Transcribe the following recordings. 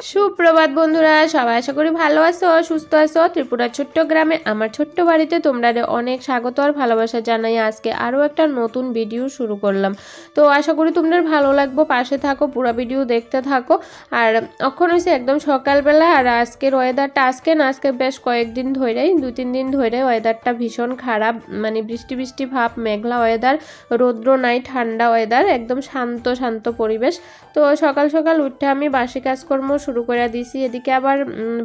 সুপ্রভাত বন্ধুরা, সবাই আশা করি ভালো আছো, সুস্থ আছো। ত্রিপুরার ছোট্ট গ্রামে আমার ছোট্ট বাড়িতে তোমরা অনেক স্বাগত আর ভালোবাসা জানাই। আজকে আরও একটা নতুন ভিডিও শুরু করলাম, তো আশা করি তোমাদের ভালো লাগবে। পাশে থাকো, পুরো ভিডিও দেখতে থাকো। আর এখন হয়েছে একদম সকালবেলা, আর আজকের ওয়েদারটা আজকে বেশ কয়েকদিন ধরেই 2-3 দিন ধরে ওয়েদারটা ভীষণ খারাপ, মানে বৃষ্টি বৃষ্টি ভাব, মেঘলা ওয়েদার, রৌদ্র নাই, ঠান্ডা ওয়েদার, একদম শান্ত শান্ত পরিবেশ। তো সকাল সকাল উঠে আমি বাসি কাজকর্ম শুরু করে দিছি। এদিকে আবার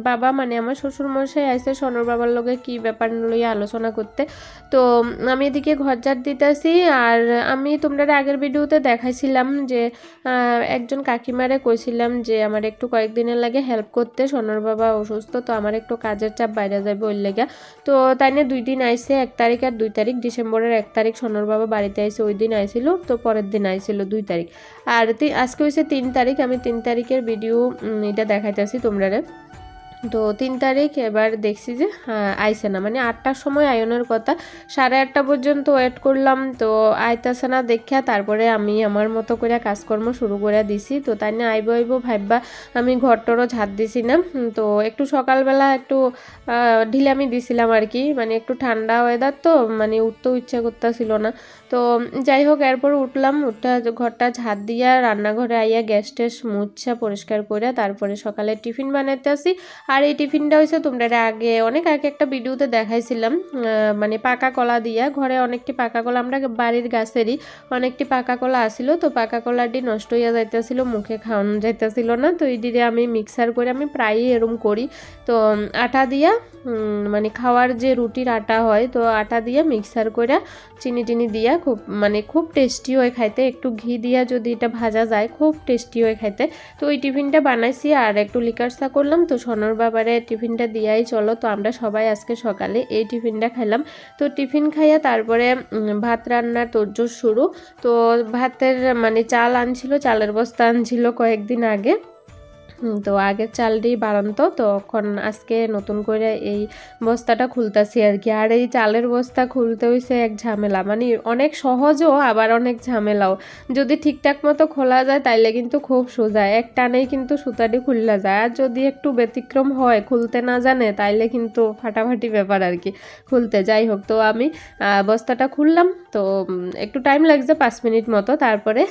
বাবা মানে আমার শ্বশুর মশাই আইসে সোনর বাবার লগে কি ব্যাপার লইয়া আলোচনা করতে। তো আমি এদিকে ঘর ঝাড় দিতেছি। আর আমি তোমরা আগের ভিডিওতে দেখাইছিলাম যে একজন কাকিমারে কইছিলাম যে আমার একটু কয়েকদিনের লাগে হেল্প করতে, সোনর বাবা অসুস্থ, তো আমার একটু কাজের চাপ বাইরে যাবে ওই লেগে। তো তাই নিয়ে 2 দিন আইসে, 1 তারিখ আর 2 তারিখ, ডিসেম্বরের 1 তারিখ সোনর বাবা বাড়িতে আইসে, ওই দিন আইছিল, তো পরের দিন আইছিল 2 তারিখ। আর আজকে হয়েছে 3 তারিখ। আমি 3 তারিখের ভিডিও এটা দেখাইতেছি তোমরা। তো 3 তারিখ এবার দেখছি যে আইসে না, মানে 8টার সময় আয়নের কথা, 8:30 পর্যন্ত ওয়েট করলাম, তো আইতাছে না দেখা। তারপরে আমি আমার মতো করে কাজকর্ম শুরু করে দিছি। তো তাই না আইব ভাববা আমি ঘরটরও ঝাড় দিছি না। তো একটু সকালবেলা একটু ঢিলামি দিছিলাম আর কি, মানে একটু ঠান্ডা ওয়েদার, তো মানে উঠতেও ইচ্ছা করতেছিল না। তো যাই হোক, এরপর উঠলাম, উঠে ঘরটা ঝাড় দিয়া রান্নাঘরে আইয়া গ্যাস ট্যাস মুছা পরিষ্কার করে তারপরে সকালে টিফিন বানাইতে আসি। আর এই টিফিনটা হয়েছে তোমরা অনেক আগে একটা ভিডিওতে দেখাইছিলাম, মানে পাকা কলা দিয়া, ঘরে অনেকটি পাকা কলা, আমরা বাড়ির গাছেরই অনেকটি পাকা কলা আসিল, তো পাকা কলাটি নষ্ট হইয়া যাইতেছিল, মুখে খাওয়ানো যাইতেছিল না। তো এই দিকে আমি মিক্সার করে, আমি প্রায়ই এরম করি, তো আটা দিয়া মানে খাওয়ার যে রুটির আটা হয়, তো আটা দিয়া মিক্সার করে চিনি টিনি দিয়া খুব টেস্টি হয় খাইতে। একটু ঘি দিয়া যদি এটা ভাজা যায় খুব টেস্টি হয় খাইতে। তো ওই টিফিনটা বানাইছি আর একটু লিকার চা করলাম। তো সোনর বাবারে টিফিনটা দিয়াই চলো, তো আমরা সবাই আজকে সকালে এই টিফিনটা খাইলাম। তো টিফিন খাইয়া তারপরে ভাত রান্নার তোড়জোড় শুরু। তো ভাতের মানে চাল আনছিল, চালের বস্তা আনছিল কয়েকদিন আগে, তো আগের চালটি বাড়ন্ত, তো এখন আজকে নতুন করে এই বস্তাটা খুলতেছি আর কি। আর এই চালের বস্তা খুলতে হয়েছে এক ঝামেলা, মানে অনেক সহজও আবার অনেক ঝামেলাও। যদি ঠিকঠাক মতো খোলা যায় তাইলে কিন্তু খুব সোজা, এক টানেই কিন্তু সুতাটি খুললা যায়। আর যদি একটু ব্যতিক্রম হয়, খুলতে না জানে, তাইলে কিন্তু ফাটাফাটি ব্যাপার আর কি খুলতে। যাই হোক, তো আমি বস্তাটা খুললাম, তো একটু টাইম লাগছে 5 মিনিট মতো। তারপরে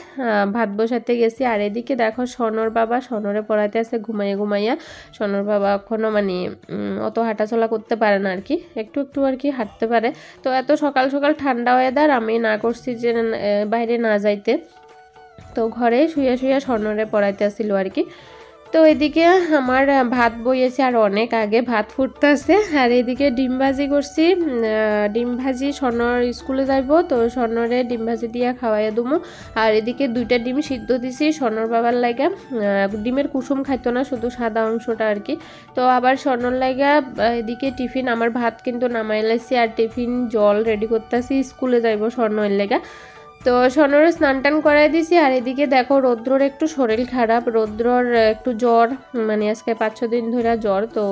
ভাত বসাতে গেছি। আর এদিকে দেখো সোনর বাবা সোনরে পড়াইতে আছে ঘুমাইয়া। সোনর বাবা এখনো মানে অত হাঁটাচলা করতে পারে না আর কি, একটু একটু আর কি হাঁটতে পারে। তো এত সকাল সকাল ঠান্ডা ওয়েদার, আমি না করছি যে বাইরে না যাইতে, তো ঘরে শুয়ে সোনরে পড়াইতে আসছিল আর কি। তো এদিকে আমার ভাত বইয়েছে আর অনেক আগে, ভাত ফুটতেছে। আর এদিকে ডিম ভাজি করছি, ডিম ভাজি, স্বর্ণর স্কুলে যাইব, তো স্বর্ণরে ডিম ভাজি দিয়া খাওয়াইয়া দুমো। আর এদিকে 2টা ডিম সিদ্ধ দিছি স্বর্ণর বাবার লাগা, ডিমের কুসুম খাইতো না, শুধু সাদা অংশটা আর কি। তো আবার স্বর্ণর লাগা এদিকে টিফিন, আমার ভাত কিন্তু নামাই লাইছি, আর টিফিন জল রেডি করতেছি, স্কুলে যাইব স্বর্ণের লাগা। তো সোনরে স্নান টান করাই দিছি। আর এদিকে দেখো রৌদ্রর একটু শরীর খারাপ, রৌদ্রর একটু জ্বর, মানে আজকে 5-6 দিন ধরে জ্বর। তো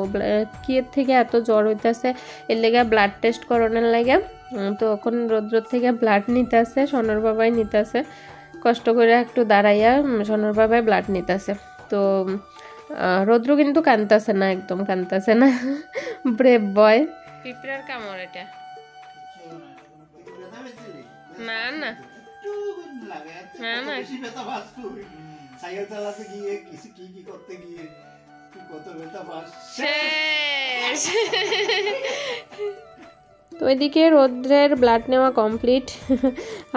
কি এর থেকে এত জ্বর হইতেছে, এর লেগে ব্লাড টেস্ট করানোর লাগে। তো এখন রৌদ্রর থেকে ব্লাড নিতেছে, সোনর বাবাই নিতেছে, কষ্ট করে একটু দাঁড়াইয়া সোনর বাবাই ব্লাড নিতেছে। তো রৌদ্র কিন্তু কানতেছে না, একদম কানতেছে না, ব্রেভ বয়। পিঁপড়ার কামড় এটা না না না না, সাইকেল চালাতে গিয়ে কি করতে গিয়ে কত ব্যথা পাস শেষ। তো এদিকে রৌদ্রের ব্লাড নেওয়া কমপ্লিট।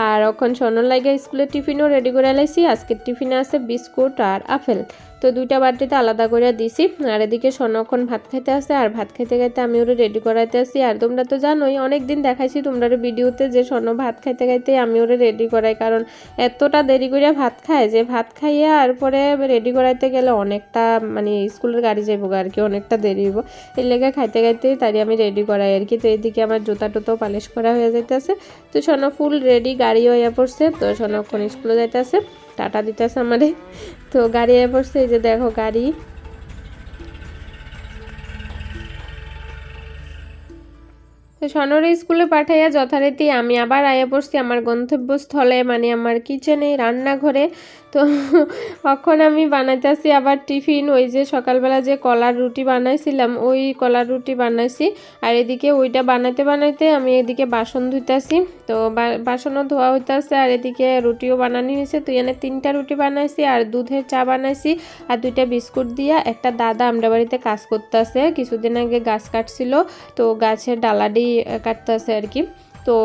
আর এখন সোনার লাগে স্কুলের টিফিনও রেডি করে লাইছি। আজকের টিফিনে আছে বিস্কুট আর আপেল, তো 2টা বাটিতে আলাদা করে দিছি। আর এদিকে সোনাক্ষণ ভাত খাইতে আসে, আর ভাত খাইতে খাইতে আমি ওরা রেডি করাইতে আসি। আর তোমরা তো জানোই, অনেকদিন দেখাইছি তোমরা ভিডিওতে যে সোনা ভাত খাইতে খাইতে আমি ওরা রেডি করাই, কারণ এতটা দেরি করে ভাত খায় যে ভাত খাইয়ে আর পরে রেডি করাইতে গেলে অনেকটা, মানে স্কুলের গাড়ি যাইব আর কি, অনেকটা দেরি হইব, এর লেগে খাইতে খাইতেই তাই আমি রেডি করাই আর কি। তো এদিকে আমার জুতা টুতো পালিশ করা হয়ে যাইতেছে, তো সোনা ফুল রেডি, গাড়ি হয়ে পড়ছে। তো সোনাক্ষণ স্কুলে যাইতেছে, টাটা দিতেছে আমারে, তো গাড়ি হয়ে পড়ছে, এই যে দেখো গাড়ি। তো সোনরে স্কুলে পাঠাইয়া যথারীতি আমি আবার আয়া পড়ছি আমার গন্তব্যস্থলে, মানে আমার কিচেনে, রান্নাঘরে। তো এখন আমি বানাইতেছি আবার টিফিন, ওই যে সকালবেলা যে কলার রুটি বানাইছিলাম ওই কলার রুটি বানাইছি। আর এদিকে ওইটা বানাইতে বানাইতে আমি এদিকে বাসন ধুইতাছি। তো বাসনও ধোয়া হইতাছে আর এদিকে রুটিও বানানো হয়েছে। তো এখানে 3টা রুটি বানাইছি আর দুধের চা বানাইছি আর 2টা বিস্কুট দিয়া। একটা দাদা আমরা বাড়িতে কাজ করতেছে, কিছুদিন আগে গাছ কাটছিল, তো গাছের ডালাডি কাটতেছে আর কি। তো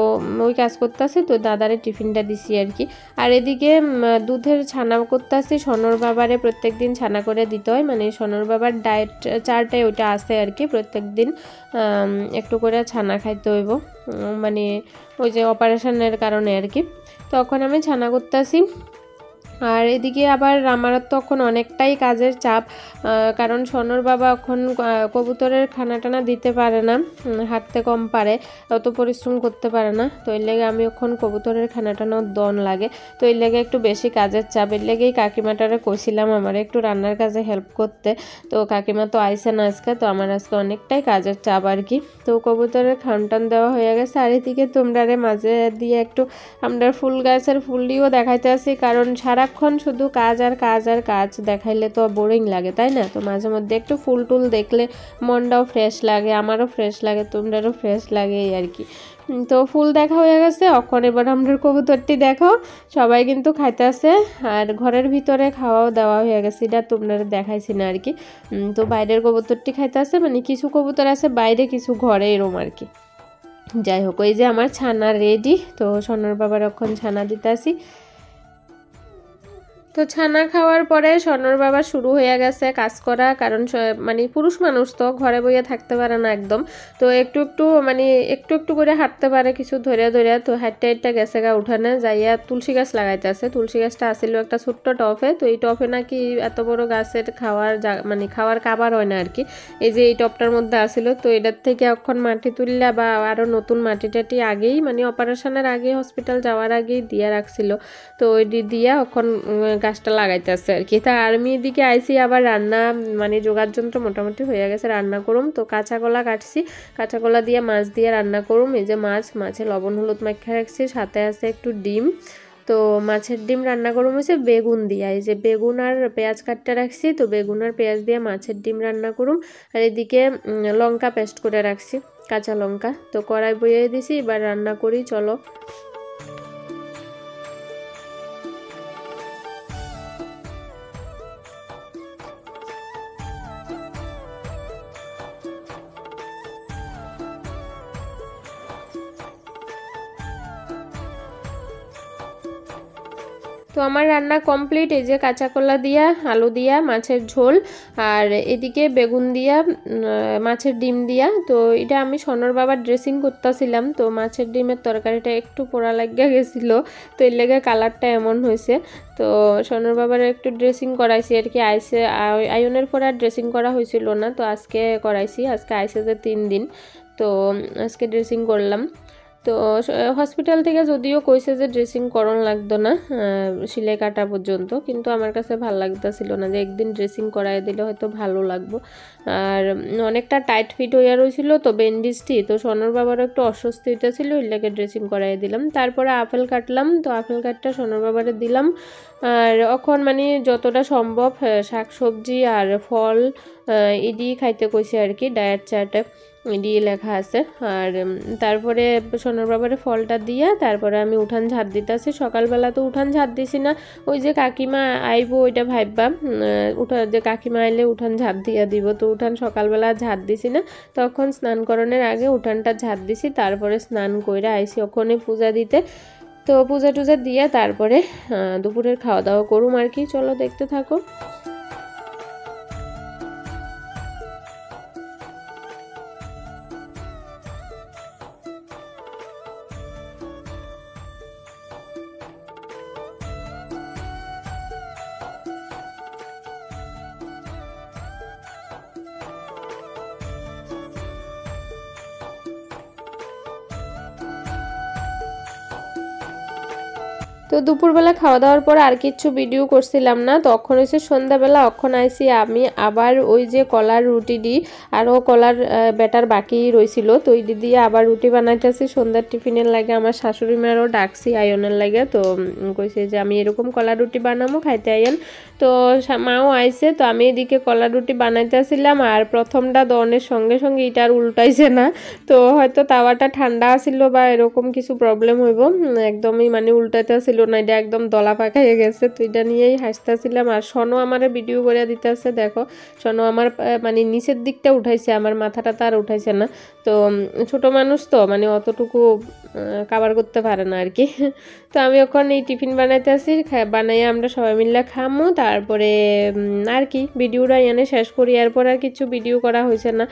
ওই কাজ করতেছে, তো দাদারে টিফিনটা দিছি আর কি। আর এদিকে দুধের ছানা করতেছি। সনর বাবারে প্রত্যেক দিন ছানা করে দিতে হয়, মানে সনর বাবার ডায়েট চারটায় ওইটা আছে আর কি। প্রত্যেক দিন একটু করে ছানা খাইতে হইব, মানে ওই যে অপারেশনের কারণে আর কি। তখন আমি ছানা করতেছি। আর এদিকে আবার আমার তখন অনেকটাই কাজের চাপ, কারণ সনর বাবা এখন কবুতরের খানা টানা দিতে পারে না, হাঁটতে কম পারে, অত পরিশ্রম করতে পারে না। তো এর লেগে আমি এখন কবুতরের খানা টানাও দন লাগে, তো এর লেগে একটু বেশি কাজের চাপ। এর লেগেই কাকিমাটারে কইছিলাম আমার একটু রান্নার কাজে হেল্প করতে। তো কাকিমা তো আইসে না আজকে, তো আমার আজকে অনেকটাই কাজের চাপ আর কি। তো কবুতরের খান টান দেওয়া হয়ে গেছে। আর এদিকে তোমরারে মাঝে দিয়ে একটু আমরা ফুল গাছের ফুলটিও দেখাইতে আসি, কারণ সারাক্ষণ শুধু কাজ আর কাজ আর কাজ দেখাইলে তো বোরিং লাগে, তাই না? তো মাঝে মধ্যে একটু ফুল টুল দেখলে মনটাও ফ্রেশ লাগে, আমারও ফ্রেশ লাগে, তোমরারও ফ্রেশ লাগে এই আর কি। তো ফুল দেখা হয়ে গেছে, এখন এবার আমরা কবুতরটি দেখো। সবাই কিন্তু খাইতে আছে আর ঘরের ভিতরে খাওয়াও দেওয়া হয়ে গেছে, এটা তোমরা দেখাইছি না আর কি। তো বাইরের কবুতরটি খাইতে আছে, মানে কিছু কবুতর আছে বাইরে, কিছু ঘরে, এরম আর কি। যাই হোক, ওই যে আমার ছানা রেডি। তো সনর বাবার এখন ছানা দিতে আসি। তো ছানা খাওয়ার পরে সনর বাবা শুরু হয়ে গেছে কাজ করা, কারণ মানে পুরুষ মানুষ তো ঘরে বইয়ে থাকতে পারে না একদম। তো একটু একটু মানে একটু একটু করে হাঁটতে পারে কিছু ধরে ধরে। তো হাঁটতে হাঁটতে গেছে গা উঠানে যাইয়া তুলসী গাছ লাগাইতে আছে। তুলসী গাছটা আসছিল একটা ছোট্ট টফে, তো এই টফে নাকি এত বড় গাছের খাওয়ার মানে খাওয়ার কাবার হয় না আর কি। এই যে এই টপটার মধ্যে আসছিল, তো এটার থেকে এখন মাটি তুললা বা আরও নতুন মাটি টাটি আগেই, মানে অপারেশনের আগে হসপিটাল যাওয়ার আগেই দিয়া রাখছিল। তো ওই দিয়া এখন গাছটা লাগাইতেছে আর কি। তা আমি এদিকে আইসি আবার রান্না, মানে জোগাড় যন্ত্র মোটামুটি হয়ে গেছে, রান্না করুম। তো কাঁচা কলা কাটছি, কাঁচা কলা দিয়ে মাছ দিয়ে রান্না করুম। এই যে মাছে লবণ হলুদ মাখা রাখছি, সাথে আছে একটু ডিম। তো মাছের ডিম রান্না করুম হয়েছে বেগুন দিয়ে। এই যে বেগুন আর পেঁয়াজ কাটতে রাখছি, তো বেগুন আর পেঁয়াজ দিয়ে মাছের ডিম রান্না করুম। আর এদিকে লঙ্কা পেস্ট করে রাখছি, কাঁচা লঙ্কা। তো কড়াই বইয়ে দিছি, এবার রান্না করি, চলো। তো আমার রান্না কমপ্লিট। এই যে কাঁচা কলা দিয়া, আলু দিয়া মাছের ঝোল, আর এদিকে বেগুন দিয়া মাছের ডিম দিয়া। তো এটা আমি সনর বাবার ড্রেসিং করতেছিলাম, তো মাছের ডিমের তরকারিটা একটু পোড়া লাগিয়া গেছিলো, তো এর লেগে কালারটা এমন হয়েছে। তো সনর বাবার একটু ড্রেসিং করাইছি আর কি। আয়নের পর আর ড্রেসিং করা হয়েছিল না, তো আজকে করাইছি। আজকে আইসে যে 3 দিন, তো আজকে ড্রেসিং করলাম। তো হসপিটাল থেকে যদিও কইছে যে ড্রেসিং করন লাগতো না সেলাই কাটা পর্যন্ত, কিন্তু আমার কাছে ভালো লাগতেছিল না, যে একদিন ড্রেসিং করাই দিলে হয়তো ভালো লাগবো। আর অনেকটা টাইট ফিট হইয়া রয়েছিল তো ব্যান্ডেজটি, তো সনর বাবারও একটু অস্বস্তি হইতেছিল, এর লাগে ড্রেসিং করাই দিলাম। তারপরে আপেল কাটলাম, তো আপেল কাটটা সনর বাবারে দিলাম। আর এখন মানে যতটা সম্ভব শাক সবজি আর ফল এদিই খাইতে কইছে আর কি, ডায়েট চার্টে এদিই লেখা আছে। আর তারপরে সোনার বাবারে ফলটা দিয়া তারপরে আমি উঠান ঝাড় দিতেছি। সকালবেলা তো উঠান ঝাড় দিছি না, ওই যে কাকিমা আইবো ওইটা ভাববা, যে কাকিমা আইলে উঠান ঝাড় দিয়া দিব। তো উঠান সকালবেলা ঝাড় দিছি না, তখন স্নান করানোর আগে উঠানটা ঝাড় দিছি। তারপরে স্নান কইরা আইসি ওখানে পূজা দিতে। তো পূজা টুজা দিয়ে তারপরে দুপুরের খাওয়া দাওয়া করুম আর কি। চলো দেখতে থাকো। তো দুপুরবেলা খাওয়া দাওয়ার পর আর কিচ্ছু ভিডিও করছিলাম না, তখন হচ্ছে সন্ধ্যাবেলা। অখন আইসি আমি আবার ওই যে কলার রুটি দিই, আরও কলার ব্যাটার বাকি রইছিল, তো ওই দিয়ে আবার রুটি বানাইতেছি সন্ধ্যার টিফিনের লাগে। আমার শাশুড়ি মারও ডাকছি আয়নের লাগে, তো কইছে যে আমি এরকম কলার রুটি বানাবো, খাইতে আইয়েন। তো মাও আইছে, তো আমি এদিকে কলার রুটি বানাইতেছিলাম, আর প্রথমটা দনের সঙ্গে সঙ্গে এটা আর উল্টাইছে না। তো হয়তো তাওয়াটা ঠান্ডা আসিল বা এরকম কিছু প্রবলেম হইব, একদমই মানে উল্টাইতে আসিল না, এটা একদম দলা পাকাইয়ে গেছে। তো এটা নিয়েই হাসতেছিলাম। আর সনও আমার ভিডিও করে দিতেছে, দেখো সনও আমার মানে নিচের দিকটা উঠাইছে, আমার মাথাটা তার উঠাইছে না। তো ছোট মানুষ তো মানে অতটুকু কাভার করতে পারে না আর কি। তো আমি এখন এই টিফিন বানাইতে আসি, বানাইয়ে আমরা সবাই মিলে খামো, তারপরে আর কি ভিডিওটা এনে শেষ করি। এরপর আর কিছু ভিডিও করা হয়েছে না,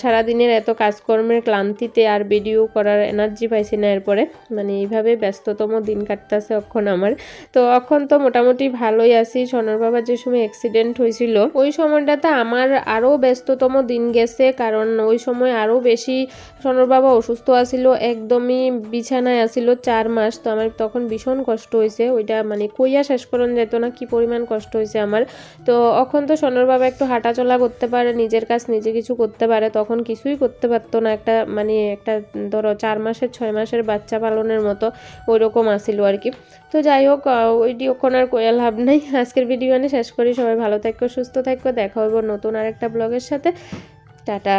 সারাদিনের এত কাজকর্মের ক্লান্তিতে আর ভিডিও করার এনার্জি পাইছি না। এরপরে মানে এইভাবে ব্যস্ততম দিন কাটতেছে এখন আমার। তো এখন তো মোটামুটি ভালোই আছি। সোনার বাবার যে সময় অ্যাক্সিডেন্ট হয়েছিল ওই সময়টাতে আমার আরও ব্যস্ততম দিন গেছে, কারণ ওই সময় আরও বেশি সোনার বাবা অসুস্থ আছিল, একদমই বিছানায় আছিল 4 মাস। তো আমার তখন ভীষণ কষ্ট হয়েছে, ওইটা মানে কইয়া শেষ করন যেত না কি পরিমাণ কষ্ট হয়েছে আমার। তো এখন তো সোনার বাবা একটু হাঁটাচলা করতে পারে, নিজের কাজ নিজে কিছু করতে পারে, তখন কিছুই করতে পারতো না। একটা মানে একটা ধরো 4 মাসের 6 মাসের বাচ্চা পালনের মতো ওই রকম আসিল আর কি। তো যাই হোক, ওইটি ওখানে আর কইয়া লাভ নেই। আজকের ভিডিও শেষ করি। সবাই ভালো থাকো, সুস্থ থাকো, দেখা হইব নতুন আরেকটা ব্লগের সাথে। টাটা।